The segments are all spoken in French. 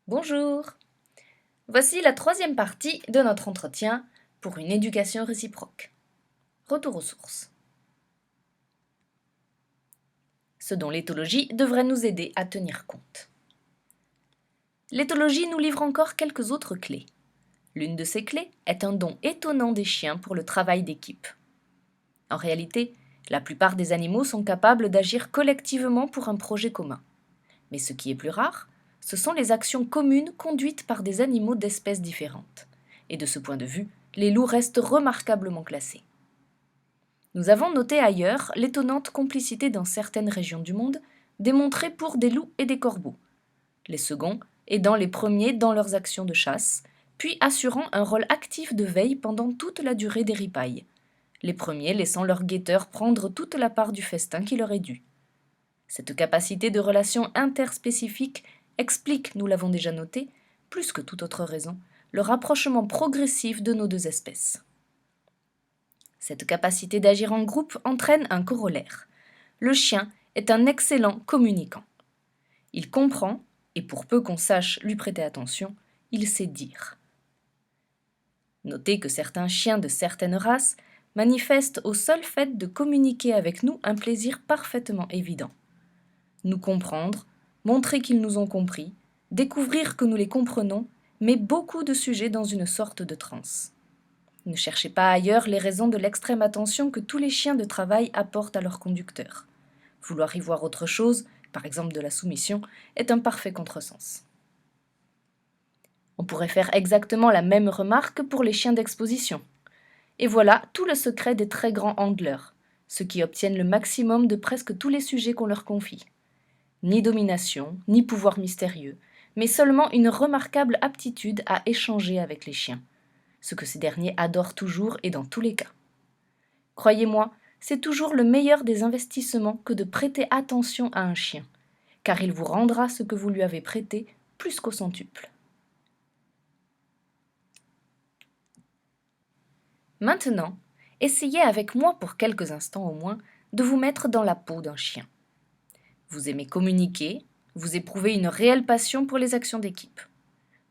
Bonjour! Voici la troisième partie de notre entretien pour une éducation réciproque. Retour aux sources. Ce dont l'éthologie devrait nous aider à tenir compte. L'éthologie nous livre encore quelques autres clés. L'une de ces clés est un don étonnant des chiens pour le travail d'équipe. En réalité, la plupart des animaux sont capables d'agir collectivement pour un projet commun. Mais ce qui est plus rare, ce sont les actions communes conduites par des animaux d'espèces différentes. Et de ce point de vue, les loups restent remarquablement classés. Nous avons noté ailleurs l'étonnante complicité dans certaines régions du monde, démontrée pour des loups et des corbeaux, les seconds aidant les premiers dans leurs actions de chasse, puis assurant un rôle actif de veille pendant toute la durée des ripailles, les premiers laissant leurs guetteurs prendre toute la part du festin qui leur est dû. Cette capacité de relation interspécifique explique, nous l'avons déjà noté, plus que toute autre raison, le rapprochement progressif de nos deux espèces. Cette capacité d'agir en groupe entraîne un corollaire. Le chien est un excellent communicant. Il comprend, et pour peu qu'on sache lui prêter attention, il sait dire. Notez que certains chiens de certaines races manifestent au seul fait de communiquer avec nous un plaisir parfaitement évident. Nous comprendre, montrer qu'ils nous ont compris, découvrir que nous les comprenons, met beaucoup de sujets dans une sorte de transe. Ne cherchez pas ailleurs les raisons de l'extrême attention que tous les chiens de travail apportent à leur conducteur. Vouloir y voir autre chose, par exemple de la soumission, est un parfait contresens. On pourrait faire exactement la même remarque pour les chiens d'exposition. Et voilà tout le secret des très grands handlers, ceux qui obtiennent le maximum de presque tous les sujets qu'on leur confie. Ni domination, ni pouvoir mystérieux, mais seulement une remarquable aptitude à échanger avec les chiens, ce que ces derniers adorent toujours et dans tous les cas. Croyez-moi, c'est toujours le meilleur des investissements que de prêter attention à un chien, car il vous rendra ce que vous lui avez prêté plus qu'au centuple. Maintenant, essayez avec moi pour quelques instants au moins de vous mettre dans la peau d'un chien. Vous aimez communiquer, vous éprouvez une réelle passion pour les actions d'équipe.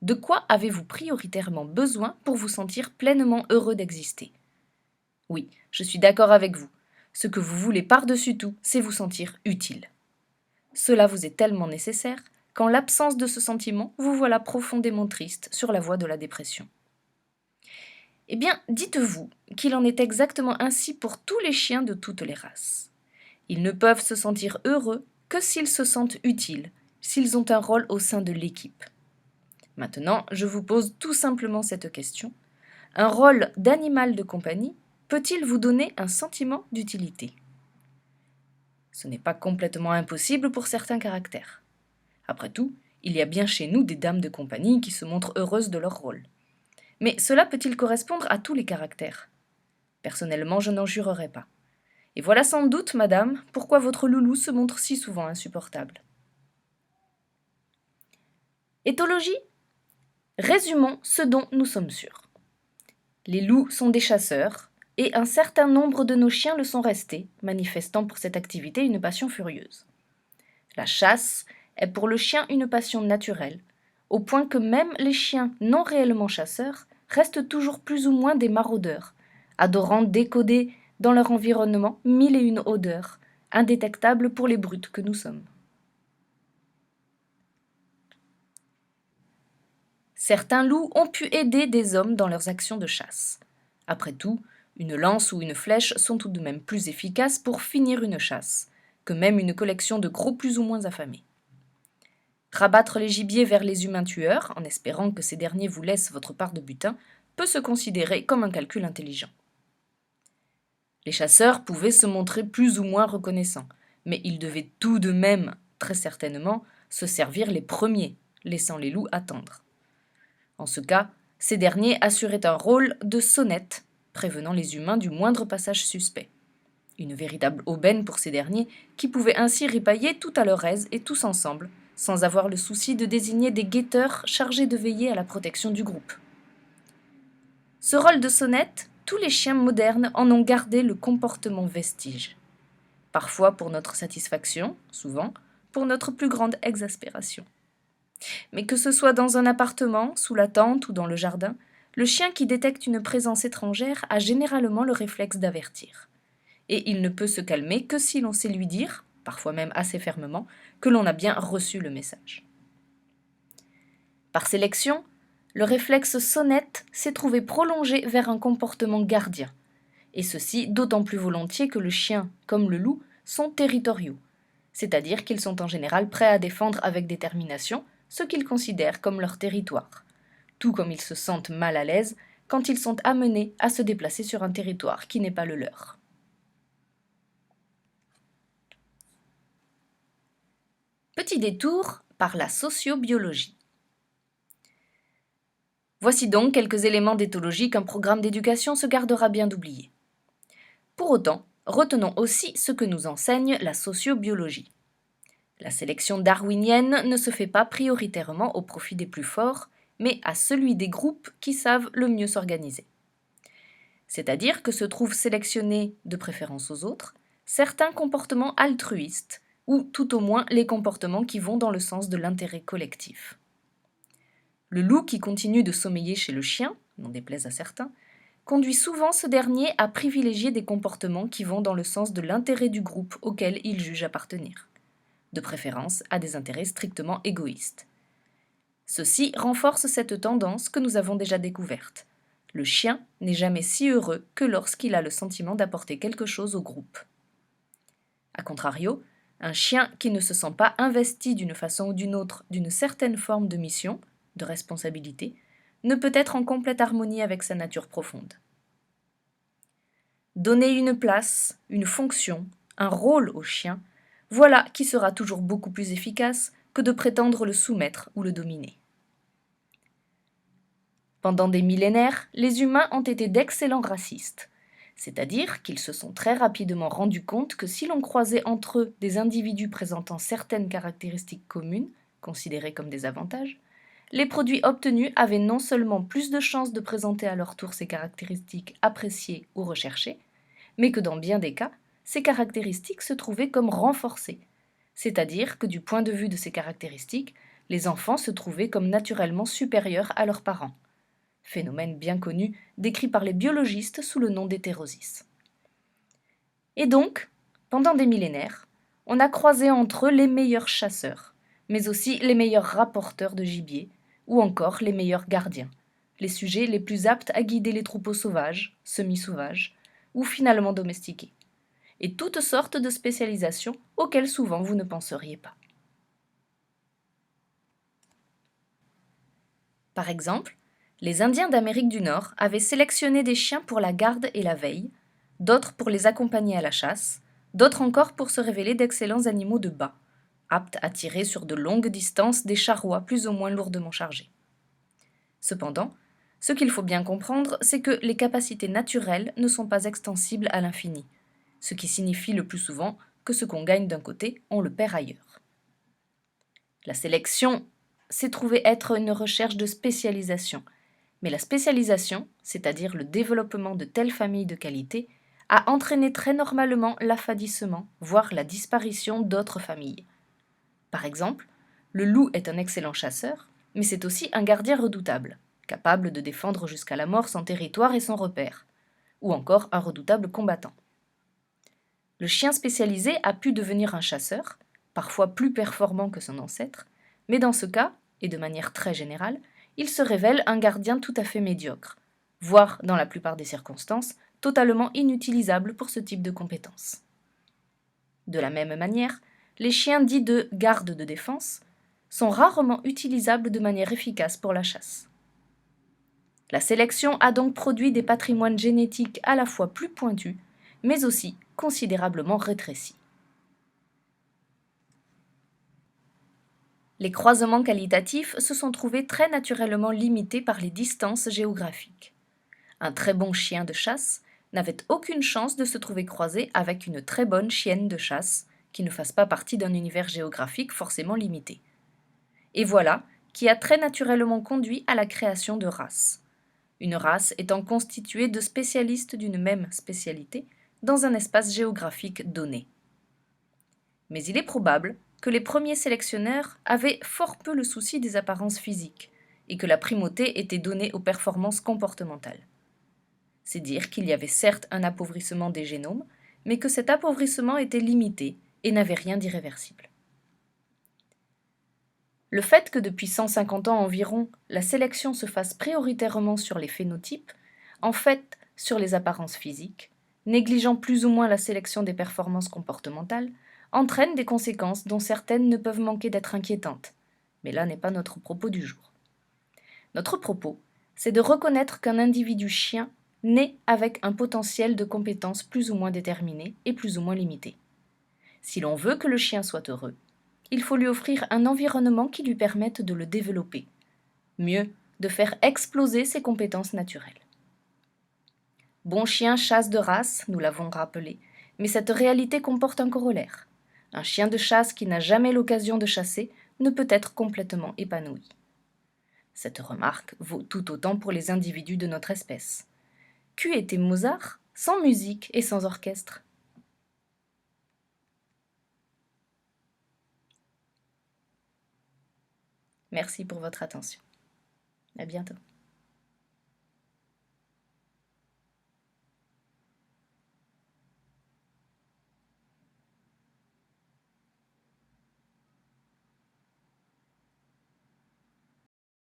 De quoi avez-vous prioritairement besoin pour vous sentir pleinement heureux d'exister ? Oui, je suis d'accord avec vous. Ce que vous voulez par-dessus tout, c'est vous sentir utile. Cela vous est tellement nécessaire qu'en l'absence de ce sentiment, vous voilà profondément triste sur la voie de la dépression. Eh bien, dites-vous qu'il en est exactement ainsi pour tous les chiens de toutes les races. Ils ne peuvent se sentir heureux que s'ils se sentent utiles, s'ils ont un rôle au sein de l'équipe. Maintenant, je vous pose tout simplement cette question. Un rôle d'animal de compagnie peut-il vous donner un sentiment d'utilité ? Ce n'est pas complètement impossible pour certains caractères. Après tout, il y a bien chez nous des dames de compagnie qui se montrent heureuses de leur rôle. Mais cela peut-il correspondre à tous les caractères ? Personnellement, je n'en jurerais pas. Et voilà sans doute, madame, pourquoi votre loulou se montre si souvent insupportable. Éthologie ? Résumons ce dont nous sommes sûrs. Les loups sont des chasseurs, et un certain nombre de nos chiens le sont restés, manifestant pour cette activité une passion furieuse. La chasse est pour le chien une passion naturelle, au point que même les chiens non réellement chasseurs restent toujours plus ou moins des maraudeurs, adorant décoder dans leur environnement 1001 odeurs, indétectables pour les brutes que nous sommes. Certains loups ont pu aider des hommes dans leurs actions de chasse. Après tout, une lance ou une flèche sont tout de même plus efficaces pour finir une chasse, que même une collection de gros plus ou moins affamés. Rabattre les gibiers vers les humains tueurs, en espérant que ces derniers vous laissent votre part de butin, peut se considérer comme un calcul intelligent. Les chasseurs pouvaient se montrer plus ou moins reconnaissants, mais ils devaient tout de même, très certainement, se servir les premiers, laissant les loups attendre. En ce cas, ces derniers assuraient un rôle de sonnette, prévenant les humains du moindre passage suspect. Une véritable aubaine pour ces derniers, qui pouvaient ainsi ripailler tout à leur aise et tous ensemble, sans avoir le souci de désigner des guetteurs chargés de veiller à la protection du groupe. Ce rôle de sonnette, tous les chiens modernes en ont gardé le comportement vestige. Parfois pour notre satisfaction, souvent pour notre plus grande exaspération. Mais que ce soit dans un appartement, sous la tente ou dans le jardin, le chien qui détecte une présence étrangère a généralement le réflexe d'avertir. Et il ne peut se calmer que si l'on sait lui dire, parfois même assez fermement, que l'on a bien reçu le message. Par sélection, le réflexe sonnette s'est trouvé prolongé vers un comportement gardien, et ceci d'autant plus volontiers que le chien, comme le loup, sont territoriaux, c'est-à-dire qu'ils sont en général prêts à défendre avec détermination ce qu'ils considèrent comme leur territoire, tout comme ils se sentent mal à l'aise quand ils sont amenés à se déplacer sur un territoire qui n'est pas le leur. Petit détour par la sociobiologie. Voici donc quelques éléments d'éthologie qu'un programme d'éducation se gardera bien d'oublier. Pour autant, retenons aussi ce que nous enseigne la sociobiologie. La sélection darwinienne ne se fait pas prioritairement au profit des plus forts, mais à celui des groupes qui savent le mieux s'organiser. C'est-à-dire que se trouvent sélectionnés, de préférence aux autres, certains comportements altruistes, ou tout au moins les comportements qui vont dans le sens de l'intérêt collectif. Le loup qui continue de sommeiller chez le chien, n'en déplaise à certains, conduit souvent ce dernier à privilégier des comportements qui vont dans le sens de l'intérêt du groupe auquel il juge appartenir, de préférence à des intérêts strictement égoïstes. Ceci renforce cette tendance que nous avons déjà découverte. Le chien n'est jamais si heureux que lorsqu'il a le sentiment d'apporter quelque chose au groupe. A contrario, un chien qui ne se sent pas investi d'une façon ou d'une autre d'une certaine forme de mission, de responsabilité, ne peut être en complète harmonie avec sa nature profonde. Donner une place, une fonction, un rôle au chien, voilà qui sera toujours beaucoup plus efficace que de prétendre le soumettre ou le dominer. Pendant des millénaires, les humains ont été d'excellents racistes, c'est-à-dire qu'ils se sont très rapidement rendus compte que si l'on croisait entre eux des individus présentant certaines caractéristiques communes, considérées comme des avantages, les produits obtenus avaient non seulement plus de chances de présenter à leur tour ces caractéristiques appréciées ou recherchées, mais que dans bien des cas, ces caractéristiques se trouvaient comme renforcées, c'est-à-dire que du point de vue de ces caractéristiques, les enfants se trouvaient comme naturellement supérieurs à leurs parents, phénomène bien connu décrit par les biologistes sous le nom d'hétérosis. Et donc, pendant des millénaires, on a croisé entre eux les meilleurs chasseurs, mais aussi les meilleurs rapporteurs de gibier, ou encore les meilleurs gardiens, les sujets les plus aptes à guider les troupeaux sauvages, semi-sauvages, ou finalement domestiqués, et toutes sortes de spécialisations auxquelles souvent vous ne penseriez pas. Par exemple, les Indiens d'Amérique du Nord avaient sélectionné des chiens pour la garde et la veille, d'autres pour les accompagner à la chasse, d'autres encore pour se révéler d'excellents animaux de bas, aptes à tirer sur de longues distances des charrois plus ou moins lourdement chargés. Cependant, ce qu'il faut bien comprendre, c'est que les capacités naturelles ne sont pas extensibles à l'infini, ce qui signifie le plus souvent que ce qu'on gagne d'un côté, on le perd ailleurs. La sélection s'est trouvée être une recherche de spécialisation, mais la spécialisation, c'est-à-dire le développement de telles familles de qualité, a entraîné très normalement l'affadissement, voire la disparition d'autres familles. Par exemple, le loup est un excellent chasseur, mais c'est aussi un gardien redoutable, capable de défendre jusqu'à la mort son territoire et son repère, ou encore un redoutable combattant. Le chien spécialisé a pu devenir un chasseur, parfois plus performant que son ancêtre, mais dans ce cas, et de manière très générale, il se révèle un gardien tout à fait médiocre, voire, dans la plupart des circonstances, totalement inutilisable pour ce type de compétences. De la même manière, les chiens dits de garde de défense sont rarement utilisables de manière efficace pour la chasse. La sélection a donc produit des patrimoines génétiques à la fois plus pointus, mais aussi considérablement rétrécis. Les croisements qualitatifs se sont trouvés très naturellement limités par les distances géographiques. Un très bon chien de chasse n'avait aucune chance de se trouver croisé avec une très bonne chienne de chasse qui ne fasse pas partie d'un univers géographique forcément limité. Et voilà qui a très naturellement conduit à la création de races. Une race étant constituée de spécialistes d'une même spécialité dans un espace géographique donné. Mais il est probable que les premiers sélectionneurs avaient fort peu le souci des apparences physiques et que la primauté était donnée aux performances comportementales. C'est dire qu'il y avait certes un appauvrissement des génomes, mais que cet appauvrissement était limité et n'avait rien d'irréversible. Le fait que depuis 150 ans environ, la sélection se fasse prioritairement sur les phénotypes, en fait sur les apparences physiques, négligeant plus ou moins la sélection des performances comportementales, entraîne des conséquences dont certaines ne peuvent manquer d'être inquiétantes. Mais là n'est pas notre propos du jour. Notre propos, c'est de reconnaître qu'un individu chien naît avec un potentiel de compétences plus ou moins déterminé et plus ou moins limité. Si l'on veut que le chien soit heureux, il faut lui offrir un environnement qui lui permette de le développer. Mieux, de faire exploser ses compétences naturelles. Bon chien chasse de race, nous l'avons rappelé, mais cette réalité comporte un corollaire. Un chien de chasse qui n'a jamais l'occasion de chasser ne peut être complètement épanoui. Cette remarque vaut tout autant pour les individus de notre espèce. Qu'eût été Mozart sans musique et sans orchestre? Merci pour votre attention. À bientôt.